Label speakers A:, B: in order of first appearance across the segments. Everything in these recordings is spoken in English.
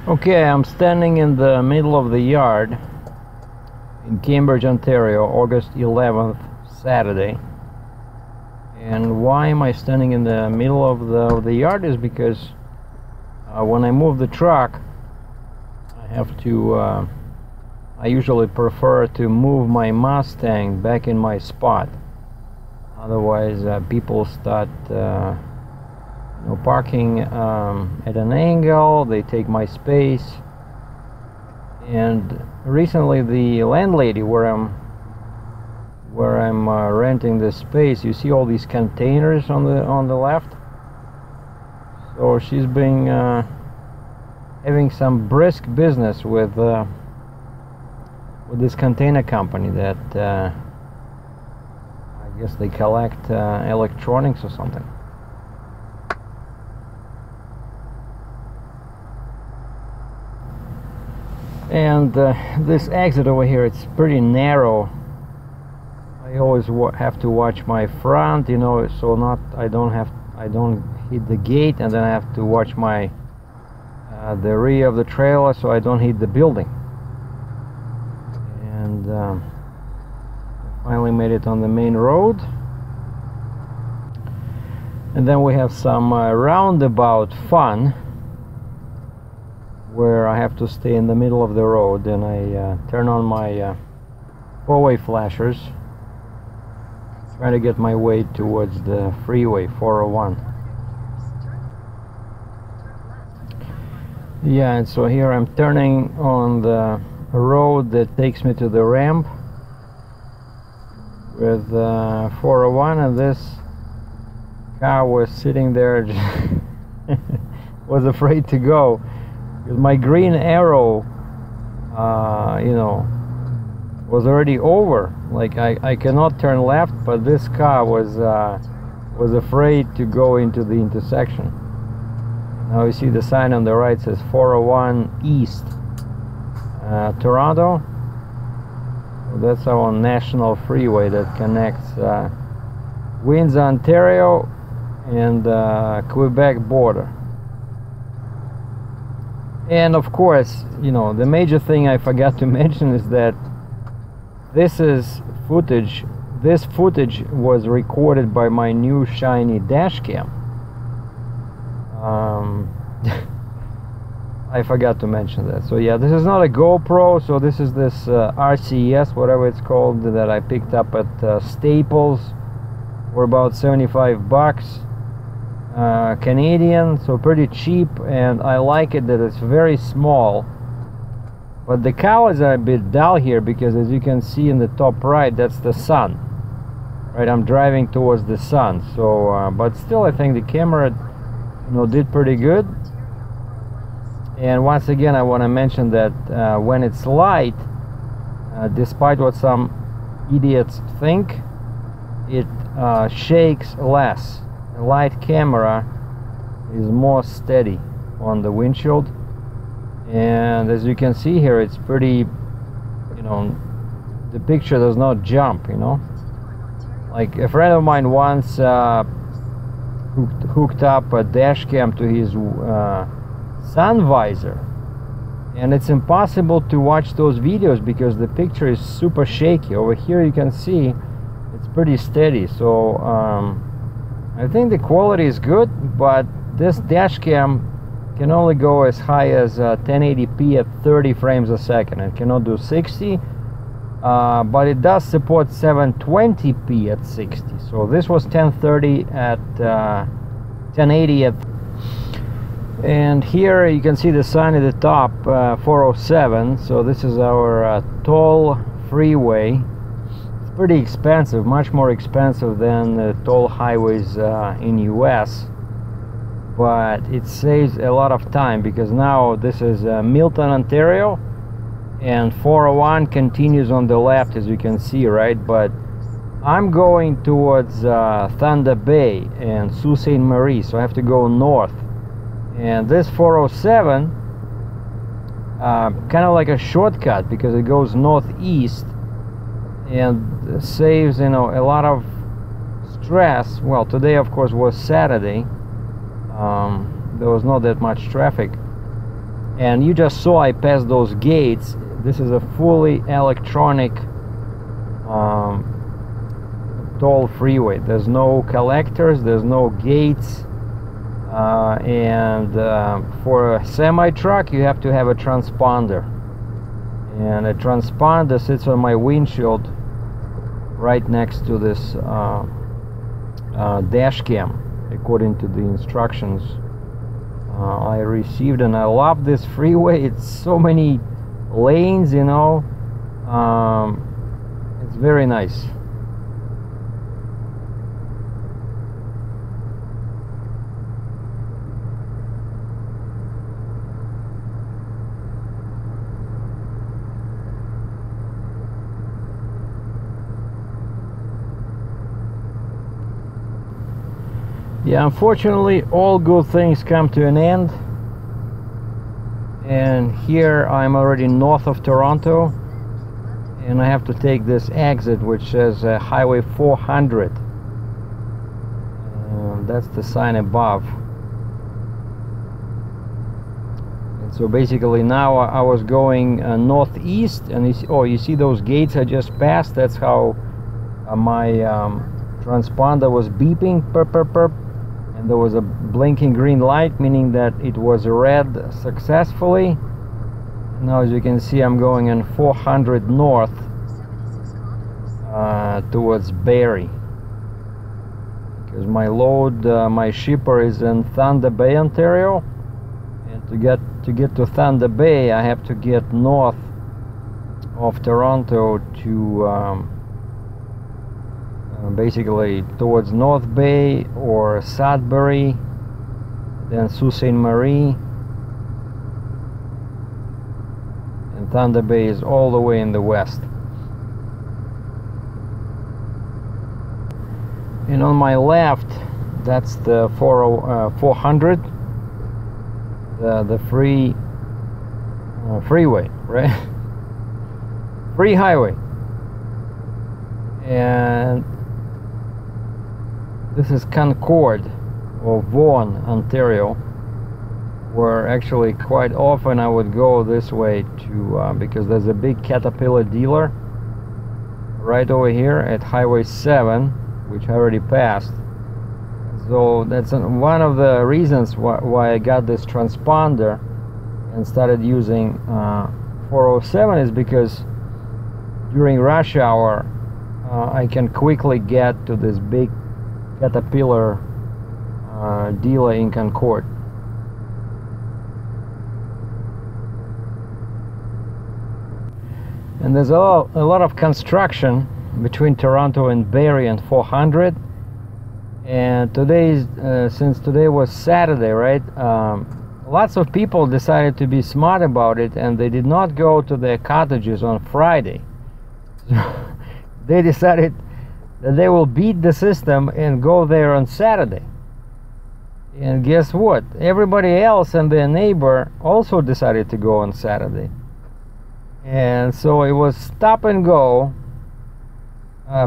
A: Okay, I'm standing in the middle of the yard in Cambridge, Ontario, August 11th, Saturday. And why am I standing in the middle of the yard is because when I move the truck, I usually prefer to move my Mustang back in my spot. Otherwise, people start parking at an angle. They take my space. And recently, the landlady where I'm renting this space, you see all these containers on the left. So she's been having some brisk business with this container company that I guess they collect electronics or something. And this exit over here, it's pretty narrow. I always have to watch my front, so I don't hit the gate, and then I have to watch my the rear of the trailer so I don't hit the building. And I finally made it on the main road. And then we have some roundabout fun where I have to stay in the middle of the road, and I turn on my four-way flashers, trying to get my way towards the freeway 401. Yeah, and so here I'm turning on the road that takes me to the ramp with 401, and this car was sitting there was afraid to go because my green arrow was already over. Like I cannot turn left, but this car was afraid to go into the intersection. Now you see the sign on the right says 401 East Toronto. That's our national freeway that connects Windsor, Ontario and Quebec border. And of course, the major thing I forgot to mention is that this footage was recorded by my new shiny Dashcam. I forgot to mention that. So yeah, this is not a GoPro, so this is this RCS, whatever it's called, that I picked up at Staples for about 75 bucks Canadian, so pretty cheap. And I like it that it's very small, but the colors are a bit dull here because, as you can see in the top right, that's the sun, right? I'm driving towards the sun, so but still I think the camera did pretty good. And once again, I want to mention that when it's light, despite what some idiots think, it shakes less. A light camera is more steady on the windshield, and as you can see here, it's pretty, the picture does not jump, Like a friend of mine once hooked up a dash cam to his sun visor, and it's impossible to watch those videos because the picture is super shaky. Over here you can see it's pretty steady, so I think the quality is good, but this dash cam can only go as high as 1080p at 30 frames a second. It cannot do 60, but it does support 720p at 60. So this was 1030 at 1080 at. And here you can see the sign at the top, 407. So this is our toll freeway. It's pretty expensive, much more expensive than the toll highways in US, but it saves a lot of time because now this is Milton, Ontario, and 401 continues on the left, as you can see, right? But I'm going towards Thunder Bay and Sault Ste. Marie, so I have to go north. And this 407 kind of like a shortcut because it goes northeast and saves a lot of stress. Well, today of course was Saturday, there was not that much traffic, And you just saw I passed those gates. This is a fully electronic toll freeway. There's no collectors, there's no gates, and for a semi-truck you have to have a transponder, and a transponder sits on my windshield right next to this dash cam, according to the instructions I received. And I love this freeway. It's so many lanes, you know. It's very nice. Yeah, unfortunately, all good things come to an end. And here I'm already north of Toronto, and I have to take this exit which says Highway 400. That's the sign above. And so basically now I was going northeast, and you see those gates I just passed? That's how my transponder was beeping, perp, perp, perp. And there was a blinking green light, meaning that it was red successfully. Now, as you can see, I'm going in 400 north towards Barrie, because my load, my shipper is in Thunder Bay, Ontario, and to get to Thunder Bay I have to get north of Toronto to basically towards North Bay or Sudbury, then Sault Ste. Marie, and Thunder Bay is all the way in the west. And on my left, that's the 400, the freeway, right? Free highway. And this is Concord or Vaughan, Ontario, where actually quite often I would go this way to because there's a big Caterpillar dealer right over here at Highway 7, which I already passed. So that's one of the reasons why I got this transponder and started using 407, is because during rush hour I can quickly get to this big Caterpillar dealer in Concord. And there's a lot of construction between Toronto and Barrie and 400. And since today was Saturday, right? Lots of people decided to be smart about it, and they did not go to their cottages on Friday. They decided that they will beat the system and go there on Saturday. And guess what? Everybody else and their neighbor also decided to go on Saturday. And so it was stop and go,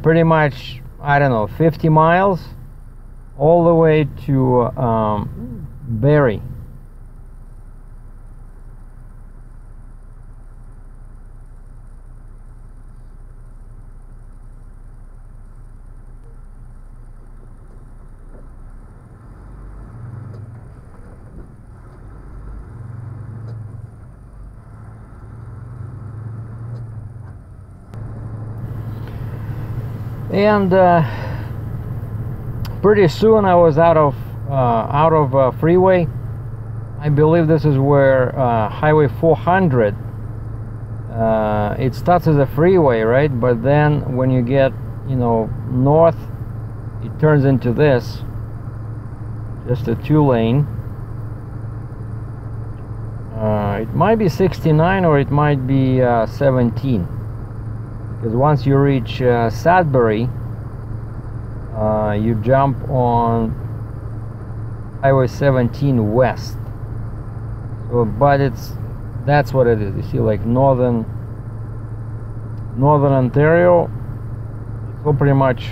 A: pretty much, I don't know, 50 miles all the way to Barrie. And pretty soon I was out of freeway. I believe this is where Highway 400. It starts as a freeway, right? But then when you get, north, it turns into this, just a 2-lane. It might be 69 or it might be 17. Because once you reach Sudbury, you jump on Highway 17 west. So, but that's what it is. You see, like northern Ontario. It's all pretty much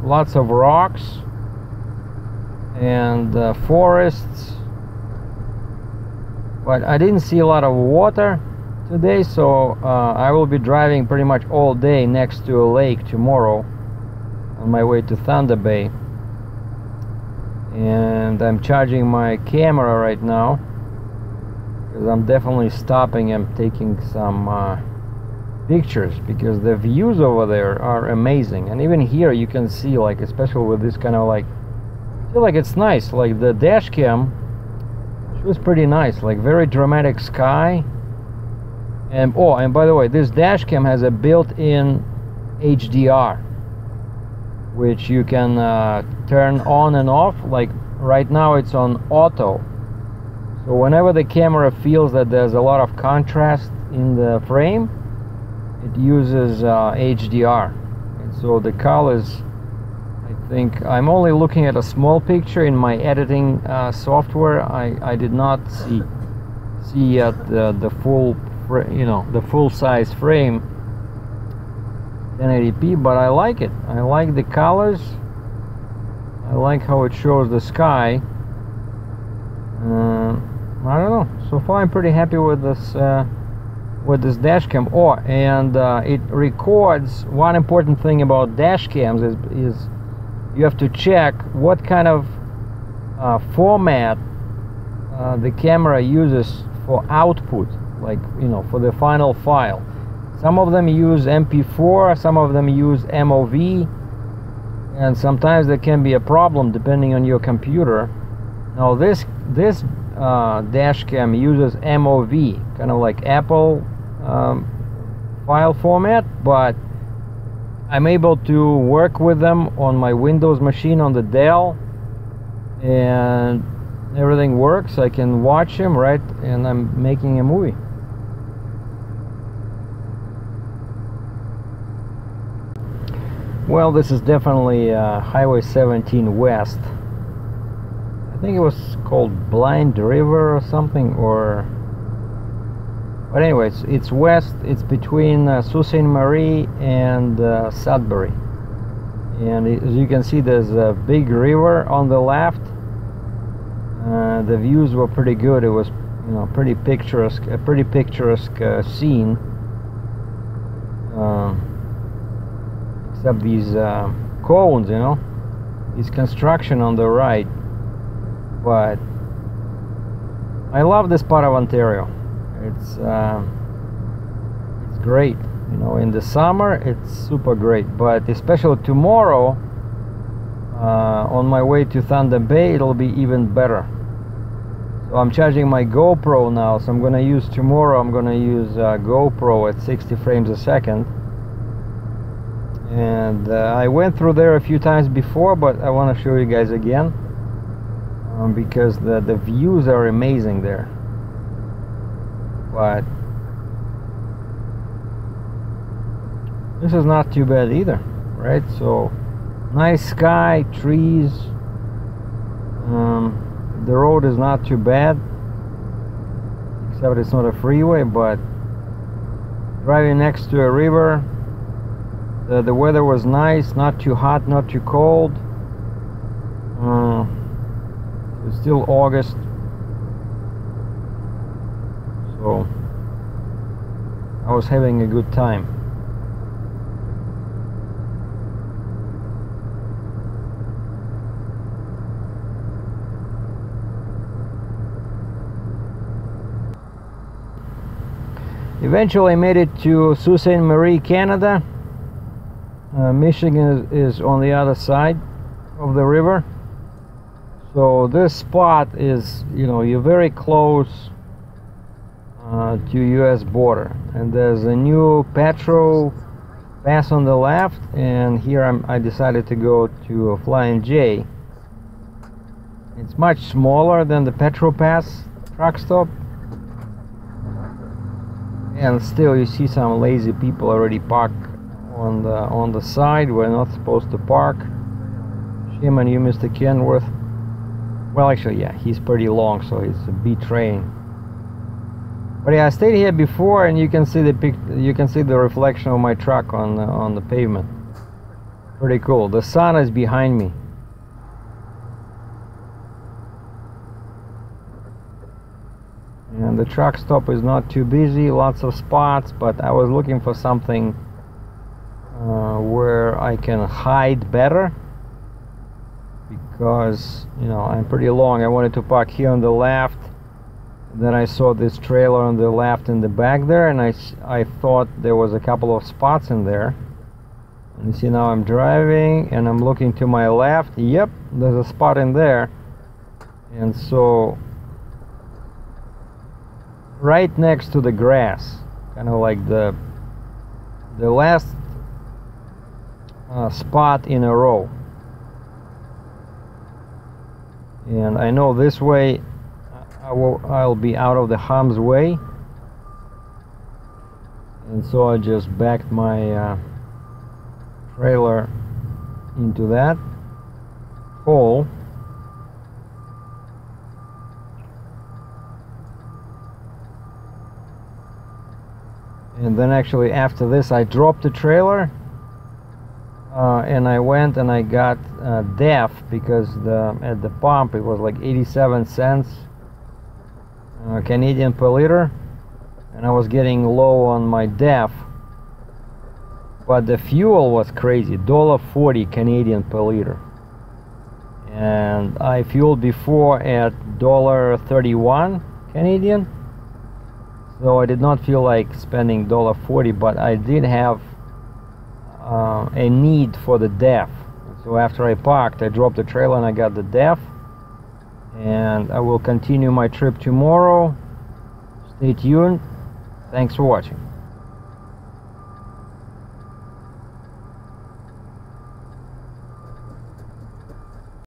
A: lots of rocks and forests. But I didn't see a lot of water today, so I will be driving pretty much all day next to a lake tomorrow on my way to Thunder Bay. And I'm charging my camera right now because I'm definitely stopping and taking some pictures, because the views over there are amazing. And even here you can see, like, especially with this kind of, like, I feel like it's nice, like the dash cam was pretty nice, like very dramatic sky. And oh, and by the way, this dash cam has a built-in HDR, which you can turn on and off. Like right now it's on auto, so whenever the camera feels that there's a lot of contrast in the frame, it uses HDR. And so the colors, I think I'm only looking at a small picture in my editing software. I did not see yet the full, you know, the full size frame 1080p, but I like it. I like the colors. I like how it shows the sky. I don't know. So far, I'm pretty happy with this dash cam. Oh, and it records. One important thing about dash cams is you have to check what kind of format the camera uses for output, like, you know, for the final file. Some of them use MP4, some of them use MOV, and sometimes there can be a problem depending on your computer. Now this dash cam uses MOV, kind of like Apple file format, but I'm able to work with them on my Windows machine on the Dell, and everything works. I can watch them, right, and I'm making a movie. Well, this is definitely Highway 17 West. I think it was called Blind River or something, but anyways, it's west. It's between Sault Ste. Marie and Sudbury. And as you can see, there's a big river on the left. The views were pretty good. It was, you know, pretty picturesque, a pretty picturesque scene. Except these cones, you know, this construction on the right. But I love this part of Ontario. It's great, you know. In the summer it's super great, but especially tomorrow on my way to Thunder Bay, it'll be even better. So I'm charging my GoPro now, so I'm gonna use GoPro at 60 frames a second. And I went through there a few times before, but I want to show you guys again because the views are amazing there. But this is not too bad either, right? So nice sky, trees. The road is not too bad, except it's not a freeway. But driving next to a river. The weather was nice, not too hot, not too cold. It's still August, so I was having a good time. Eventually I made it to Sault Ste. Marie, Canada. Michigan is on the other side of the river, so this spot is, you know, you're very close to US border, and there's a new Petro pass on the left, and here I decided to go to Flying J. It's much smaller than the Petro Pass truck stop, and still you see some lazy people already parked on the side. We're not supposed to park. Shame on you, Mr. Kenworth. Well, actually, yeah, he's pretty long, so it's a B train. But yeah, I stayed here before, and you can see the reflection of my truck on the pavement. Pretty cool. The sun is behind me. And the truck stop is not too busy, lots of spots, but I was looking for something where I can hide better, because, you know, I'm pretty long. I wanted to park here on the left. Then I saw this trailer on the left in the back there, and I thought there was a couple of spots in there. And you see, now I'm driving and I'm looking to my left. Yep, there's a spot in there. And so right next to the grass, kind of like the last spot in a row. And I know this way I'll be out of the harm's way, and so I just backed my trailer into that hole. And then actually after this I dropped the trailer, and I went and I got DEF, because at the pump it was like 87 cents Canadian per liter, and I was getting low on my DEF, but the fuel was crazy, $1.40 Canadian per liter, and I fueled before at $1.31 Canadian, so I did not feel like spending $1.40, but I did have a need for the DEF. So after I parked, I dropped the trailer and I got the DEF, and I will continue my trip tomorrow. Stay tuned. Thanks for watching.